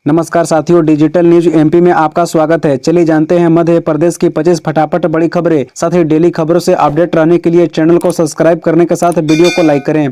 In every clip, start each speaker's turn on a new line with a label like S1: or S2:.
S1: नमस्कार साथियों, digital news MP में आपका स्वागत है। चलिए जानते हैं मध्य प्रदेश की 25 फटाफट बड़ी खबरें। साथ ही डेली खबरों से अपडेट रहने के लिए चैनल को सब्सक्राइब करने के साथ वीडियो को लाइक करें।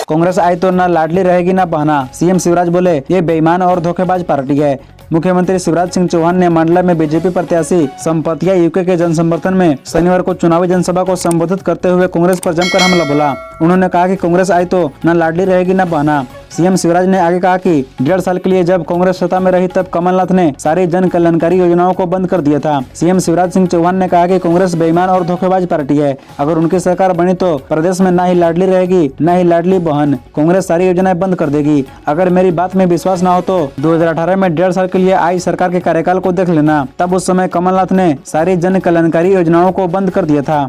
S1: कांग्रेस आई तो न लाडली रहेगी न बहना, सीएम शिवराज बोले ये बेईमान और धोखेबाज पार्टी है। मुख्यमंत्री शिवराज सिंह चौहान ने मंडला में बीजेपी प्रत्याशी संपतिया यूके के जनसमर्थन में शनिवार को चुनावी जनसभा को संबोधित करते हुए कांग्रेस पर जमकर हमला बोला। उन्होंने कहा कि कांग्रेस आई तो न लाडली रहेगी न बहना। सीएम शिवराज ने आगे कहा कि 1.5 साल के लिए जब कांग्रेस सत्ता में रही तब कमलनाथ ने सारी जन कल्याणकारी योजनाओं को बंद कर दिया था। सीएम शिवराज सिंह चौहान ने कहा कि कांग्रेस बेईमान और धोखेबाज पार्टी है। अगर उनकी सरकार बनी तो प्रदेश में न ही लाडली रहेगी न ही लाडली बहन, कांग्रेस सारी योजनाएं बंद कर देगी। अगर मेरी बात में विश्वास न हो तो 2018 में 1.5 साल के लिए आई सरकार के कार्यकाल को देख लेना। तब उस समय कमलनाथ ने सारी जन कल्याणकारी योजनाओं को बंद कर दिया था।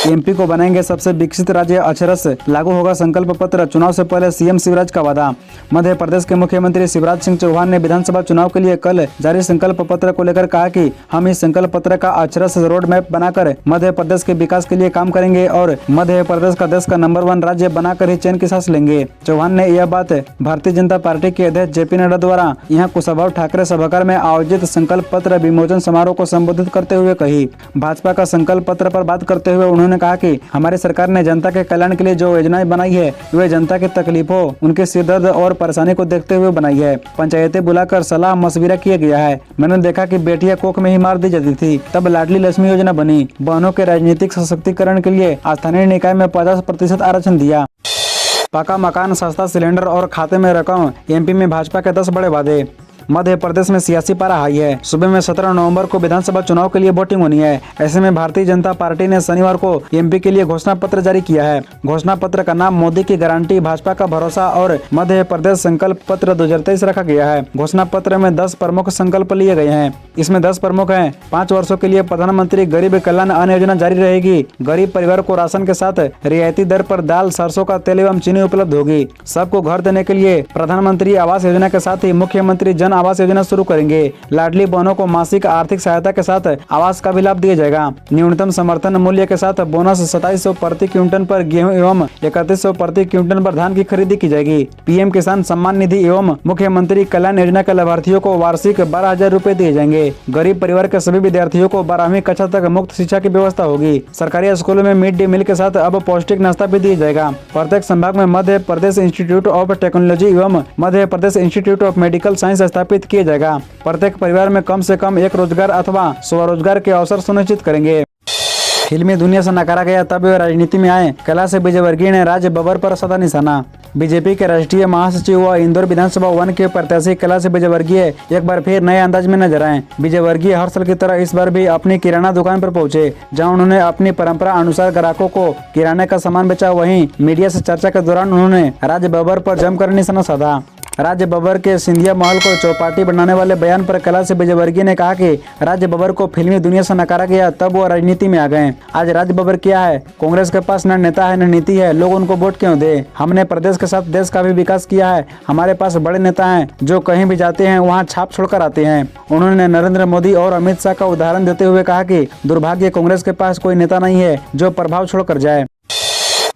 S1: एमपी को बनाएंगे सबसे विकसित राज्य, अक्षरश लागू होगा संकल्प पत्र, चुनाव से पहले सीएम शिवराज का वादा। मध्य प्रदेश के मुख्यमंत्री शिवराज सिंह चौहान ने विधानसभा चुनाव के लिए कल जारी संकल्प पत्र को लेकर कहा कि हम इस संकल्प पत्र का अक्षरश रोड मैप बनाकर मध्य प्रदेश के विकास के लिए काम करेंगे और मध्य प्रदेश का देश का नंबर 1 राज्य बनाकर ही चैन की सांस लेंगे। चौहान ने यह बात भारतीय जनता पार्टी के अध्यक्ष जेपी नड्डा द्वारा यहाँ कुशाभाऊ ठाकरे सभागार में आयोजित संकल्प पत्र विमोचन समारोह को संबोधित करते हुए कही। भाजपा का संकल्प पत्र पर बात करते हुए उन्होंने कहा कि हमारी सरकार ने जनता के कल्याण के लिए जो योजनाएं बनाई है वे जनता की तकलीफों, उनके सिर दर्द और परेशानी को देखते हुए बनाई है। पंचायतें बुलाकर सलाह मशविरा किया गया है। मैंने देखा कि बेटियां कोख में ही मार दी जाती थी, तब लाडली लक्ष्मी योजना बनी। बहनों के राजनीतिक सशक्तिकरण के लिए स्थानीय निकाय में 50% आरक्षण दिया। पक्का मकान, सस्ता सिलेंडर और खाते में रकम, एमपी में भाजपा के 10 बड़े वादे। मध्य प्रदेश में सियासी पारा हाई है। सुबह में 17 नवंबर को विधानसभा चुनाव के लिए वोटिंग होनी है। ऐसे में भारतीय जनता पार्टी ने शनिवार को एमपी के लिए घोषणा पत्र जारी किया है। घोषणा पत्र का नाम मोदी की गारंटी, भाजपा का भरोसा और मध्य प्रदेश संकल्प पत्र 2023 रखा गया है। घोषणा पत्र में 10 प्रमुख संकल्प लिए गए हैं। इसमें 10 प्रमुख हैं। 5 वर्षों के लिए प्रधानमंत्री गरीब कल्याण अन्न योजना जारी रहेगी। गरीब परिवार को राशन के साथ रियायती दर पर दाल, सरसों का तेल एवं चीनी उपलब्ध होगी। सबको घर देने के लिए प्रधानमंत्री आवास योजना के साथ ही मुख्यमंत्री जन आवास योजना शुरू करेंगे। लाडली बहनों को मासिक आर्थिक सहायता के साथ आवास का भी लाभ दिया जाएगा। न्यूनतम समर्थन मूल्य के साथ बोनस 2700 प्रति क्विंटल पर गेहूं एवं 3100 प्रति क्विंटल पर धान की खरीदी की जाएगी। पीएम किसान सम्मान निधि एवं मुख्यमंत्री कल्याण योजना के लाभार्थियों को वार्षिक 12,000 रूपए दिए जाएंगे। गरीब परिवार के सभी विद्यार्थियों को 12वीं कक्षा तक मुफ्त शिक्षा की व्यवस्था होगी। सरकारी स्कूलों में मिड डे मील के साथ अब पौष्टिक नाश्ता भी दिया जाएगा। प्रत्येक संभाग में Madhya Pradesh institute of technology एवं Madhya Pradesh institute of medical science स्थापित किया जाएगा। प्रत्येक परिवार में कम से कम एक रोजगार अथवा स्वरोजगार के अवसर सुनिश्चित करेंगे। फिल्मी दुनिया से नकारा गया तब वे राजनीति में आए, कैलाश विजयवर्गीय ने राज्य बब्बर पर सदा निशाना। बीजेपी के राष्ट्रीय महासचिव व इंदौर विधानसभा 1 के प्रत्याशी कैलाश विजयवर्गीय एक बार फिर नए अंदाज में नजर आए। विजयवर्गीय हर साल की तरह इस बार भी अपनी किराना दुकान पर पहुंचे, जहां उन्होंने अपनी परंपरा अनुसार ग्राहकों को किराने का सामान बेचा। वहीं मीडिया से चर्चा के दौरान उन्होंने राज्य बब्बर पर जमकर निशाना साधा। राज्य बब्बर के सिंधिया महल को चौपाटी बनाने वाले बयान पर कैलाश विजयवर्गीय ने कहा कि राज्य बब्बर को फिल्मी दुनिया से नकारा गया तब वो राजनीति में आ गए। आज राज्य बब्बर क्या है? कांग्रेस के पास न नेता है न नीति है, लोग उनको वोट क्यों दे? हमने प्रदेश के साथ देश का भी विकास किया है। हमारे पास बड़े नेता हैं जो कहीं भी जाते हैं वहाँ छाप छोड़कर आते हैं। उन्होंने नरेंद्र मोदी और अमित शाह का उदाहरण देते हुए कहा कि दुर्भाग्य कांग्रेस के पास कोई नेता नहीं है जो प्रभाव छोड़कर जाए।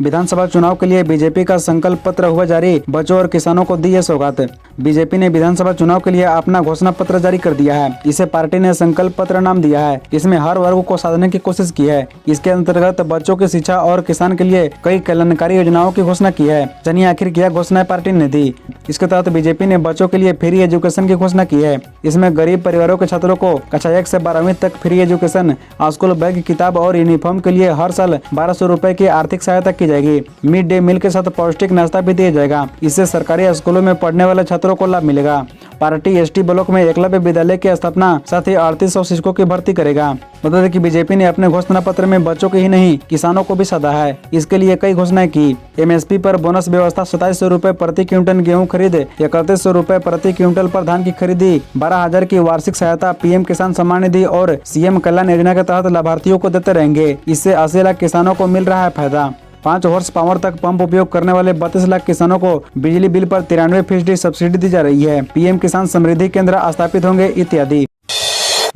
S1: विधानसभा चुनाव के लिए बीजेपी का संकल्प पत्र हुआ जारी, बच्चों और किसानों को दी है सौगात। बीजेपी ने विधानसभा चुनाव के लिए अपना घोषणा पत्र जारी कर दिया है। इसे पार्टी ने संकल्प पत्र नाम दिया है। इसमें हर वर्ग को साधने की कोशिश की है। इसके अंतर्गत बच्चों की शिक्षा और किसान के लिए कई कल्याणकारी योजनाओं की घोषणा की है। जानिए आखिर क्या घोषणा पार्टी ने दी। इसके तहत बीजेपी ने बच्चों के लिए फ्री एजुकेशन की घोषणा की है। इसमें गरीब परिवारों के छात्रों को कक्षा 1 से 12वीं तक फ्री एजुकेशन, स्कूल बैग, किताब और यूनिफॉर्म के लिए हर साल 1200 रूपए की आर्थिक सहायता की जाएगी। मिड डे मील के साथ पौष्टिक नाश्ता भी दिया जाएगा। इससे सरकारी स्कूलों में पढ़ने वाले छात्रों को लाभ मिलेगा। पार्टी एसटी ब्लॉक में एकलव्य विद्यालय की स्थापना साथ ही 3800 शिक्षकों की भर्ती करेगा। बता दें कि बीजेपी ने अपने घोषणा पत्र में बच्चों के ही नहीं किसानों को भी साधा है। इसके लिए कई घोषणाएं की। एमएसपी पर बोनस व्यवस्था, 2700 रूपए प्रति क्विंटल गेहूं खरीद, 3100 रूपए प्रति क्विंटल पर धान की खरीदी, 12,000 की वार्षिक सहायता पीएम किसान सम्मान निधि और सीएम कल्याण योजना के तहत लाभार्थियों को देते रहेंगे। इससे 80 लाख किसानों को मिल रहा है फायदा। 5 हॉर्स पावर तक पंप उपयोग करने वाले 32 लाख किसानों को बिजली बिल पर 93% सब्सिडी दी जा रही है। पीएम किसान समृद्धि केंद्र स्थापित होंगे इत्यादि।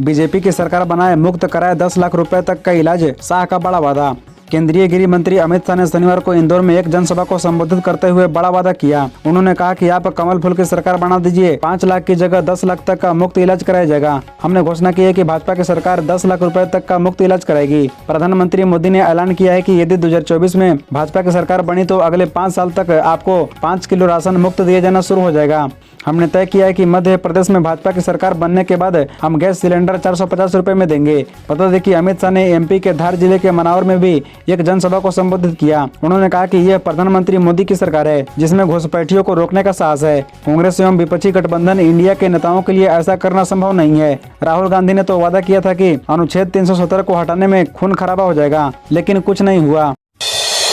S1: बीजेपी की सरकार बनाए, मुक्त कराए 10 लाख रुपए तक का इलाज, शाह का बड़ा वादा। केंद्रीय गृह मंत्री अमित शाह ने शनिवार को इंदौर में एक जनसभा को संबोधित करते हुए बड़ा वादा किया। उन्होंने कहा कि आप कमल फूल की सरकार बना दीजिए, 5 लाख की जगह 10 लाख तक का मुफ्त इलाज कराया जाएगा। हमने घोषणा की है कि भाजपा की सरकार 10 लाख रुपए तक का मुफ्त इलाज कराएगी। प्रधानमंत्री मोदी ने ऐलान किया है कि यदि 2024 में भाजपा की सरकार बनी तो अगले 5 साल तक आपको 5 किलो राशन मुफ्त दिया जाना शुरू हो जाएगा। हमने तय किया है कि मध्य प्रदेश में भाजपा की सरकार बनने के बाद हम गैस सिलेंडर 450 रुपए में देंगे। बता दें कि अमित शाह ने एमपी के धार जिले के मनावर में भी एक जनसभा को संबोधित किया। उन्होंने कहा कि यह प्रधानमंत्री मोदी की सरकार है जिसमें घुसपैठियों को रोकने का साहस है। कांग्रेस एवं विपक्षी गठबंधन इंडिया के नेताओं के लिए ऐसा करना संभव नहीं है। राहुल गांधी ने तो वादा किया था कि अनुच्छेद 370 को हटाने में खून खराबा हो जाएगा, लेकिन कुछ नहीं हुआ।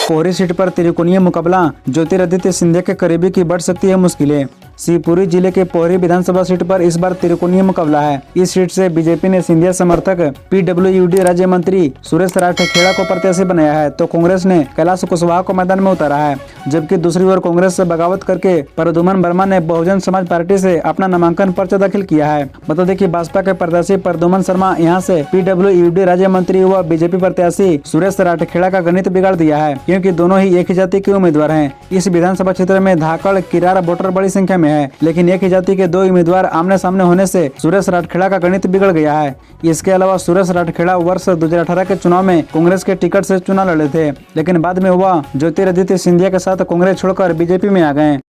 S1: पोहरी सीट पर त्रिकोणीय मुकाबला, ज्योतिरादित्य सिंधिया के करीबी की बढ़ सकती है मुश्किलें। शिवपुरी जिले के पोहरी विधानसभा सीट पर इस बार त्रिकोणीय मुकाबला है। इस सीट से बीजेपी ने सिंधिया समर्थक पीडब्ल्यूडी राज्य मंत्री सुरेश राठौड़ को प्रत्याशी बनाया है, तो कांग्रेस ने कैलाश कुशवाहा को मैदान में उतारा है। जबकि दूसरी ओर कांग्रेस से बगावत करके प्रद्युमन वर्मा ने बहुजन समाज पार्टी से अपना नामांकन पर्चा दाखिल किया है। बता दें कि भाजपा के प्रत्याशी प्रद्युमन शर्मा यहाँ से पीडब्ल्यूडी राज्य मंत्री व बीजेपी प्रत्याशी सुरेश राठौड़ का गणित बिगाड़ दिया है, क्योंकि दोनों ही एक ही जाति के उम्मीदवार हैं। इस विधानसभा क्षेत्र में धाकड़ किरार वोटर बड़ी संख्या में है, लेकिन एक ही जाति के 2 उम्मीदवार आमने सामने होने से सुरेश राठौड़ का गणित बिगड़ गया है। इसके अलावा सुरेश राठौड़ वर्ष 2018 के चुनाव में कांग्रेस के टिकट से चुनाव लड़े थे, लेकिन बाद में वह ज्योतिरादित्य सिंधिया के साथ कांग्रेस छोड़कर बीजेपी में आ गए।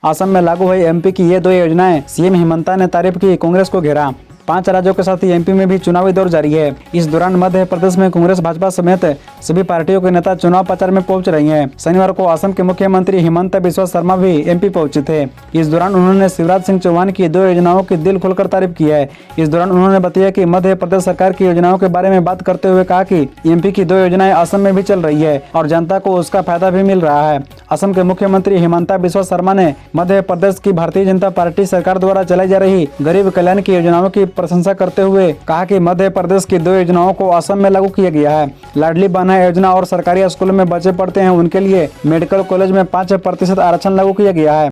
S1: असम में लागू हुई एमपी की ये 2 योजनाएं सीएम हेमंता ने तारीफ की, कांग्रेस को घेरा। 5 राज्यों के साथ ही एमपी में भी चुनावी दौर जारी है। इस दौरान मध्य प्रदेश में कांग्रेस भाजपा समेत सभी पार्टियों के नेता चुनाव प्रचार में पहुंच रही हैं। शनिवार को असम के मुख्यमंत्री हिमंत बिस्वा शर्मा भी एमपी पहुंचे थे। इस दौरान उन्होंने शिवराज सिंह चौहान की 2 योजनाओं की दिल खोलकर तारीफ की है। इस दौरान उन्होंने बताया कि मध्य प्रदेश सरकार की योजनाओं के बारे में बात करते हुए कहा कि एमपी की 2 योजनाएं असम में भी चल रही है और जनता को उसका फायदा भी मिल रहा है। असम के मुख्यमंत्री हिमंता बिस्वा शर्मा ने मध्य प्रदेश की भारतीय जनता पार्टी सरकार द्वारा चलाई जा रही गरीब कल्याण की योजनाओं की प्रशंसा करते हुए कहा कि मध्य प्रदेश की 2 योजनाओं को असम में लागू किया गया है। लाडली बहना योजना और सरकारी स्कूलों में बच्चे पढ़ते हैं उनके लिए मेडिकल कॉलेज में 5% आरक्षण लागू किया गया है।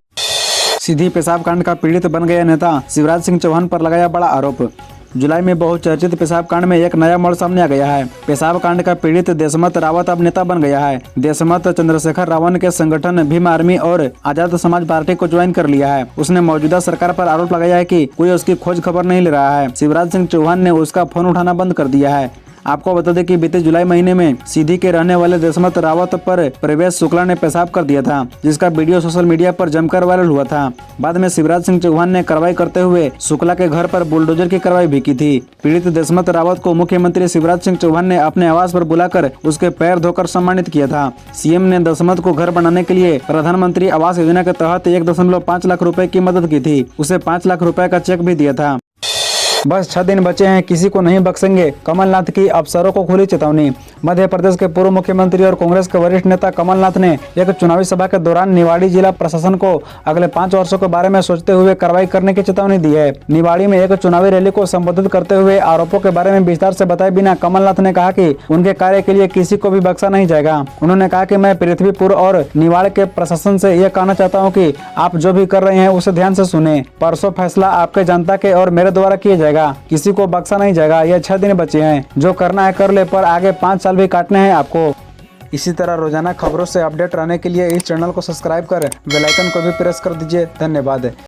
S1: सीधी पेशाब कांड का पीड़ित बन गया नेता, शिवराज सिंह चौहान पर लगाया बड़ा आरोप। जुलाई में बहुचर्चित पेशाब कांड में एक नया मोड़ सामने आ गया है। पेशाब कांड का पीड़ित देशमत रावत अब नेता बन गया है। देशमत चंद्रशेखर रावत के संगठन भीम आर्मी और आजाद समाज पार्टी को ज्वाइन कर लिया है। उसने मौजूदा सरकार पर आरोप लगाया है कि कोई उसकी खोज खबर नहीं ले रहा है। शिवराज सिंह चौहान ने उसका फोन उठाना बंद कर दिया है। आपको बता दें कि बीते जुलाई महीने में सीधी के रहने वाले देशमत रावत पर प्रवेश शुक्ला ने पेशाब कर दिया था, जिसका वीडियो सोशल मीडिया पर जमकर वायरल हुआ था। बाद में शिवराज सिंह चौहान ने कार्रवाई करते हुए शुक्ला के घर पर बुलडोजर की कार्रवाई भी की थी। पीड़ित देशमत रावत को मुख्यमंत्री शिवराज सिंह चौहान ने अपने आवास पर बुलाकर उसके पैर धोकर सम्मानित किया था। सीएम ने देशमत को घर बनाने के लिए प्रधानमंत्री आवास योजना के तहत 1.5 लाख रुपए की मदद की थी। उसे 5 लाख रुपए का चेक भी दिया था। बस 6 दिन बचे हैं, किसी को नहीं बख्शेंगे, कमलनाथ की अफसरों को खुली चेतावनी। मध्य प्रदेश के पूर्व मुख्यमंत्री और कांग्रेस के वरिष्ठ नेता कमलनाथ ने एक चुनावी सभा के दौरान निवाड़ी जिला प्रशासन को अगले 5 वर्षों के बारे में सोचते हुए कार्रवाई करने की चेतावनी दी है। निवाड़ी में एक चुनावी रैली को संबोधित करते हुए आरोपों के बारे में विस्तार से बताए बिना कमलनाथ ने कहा कि उनके कार्य के लिए किसी को भी बख्शा नहीं जाएगा। उन्होंने कहा कि मैं पृथ्वीपुर और निवाड़ के प्रशासन से यह कहना चाहता हूँ कि आप जो भी कर रहे हैं उसे ध्यान से सुने। परसों फैसला आपके जनता के और मेरे द्वारा किया जाएगा, किसी को बख्शा नहीं जाएगा। यह 6 दिन बचे हैं, जो करना है कर ले, पर आगे 5 साल भी काटने हैं आपको। इसी तरह रोजाना खबरों से अपडेट रहने के लिए इस चैनल को सब्सक्राइब कर बेल आइकन को भी प्रेस कर दीजिए। धन्यवाद।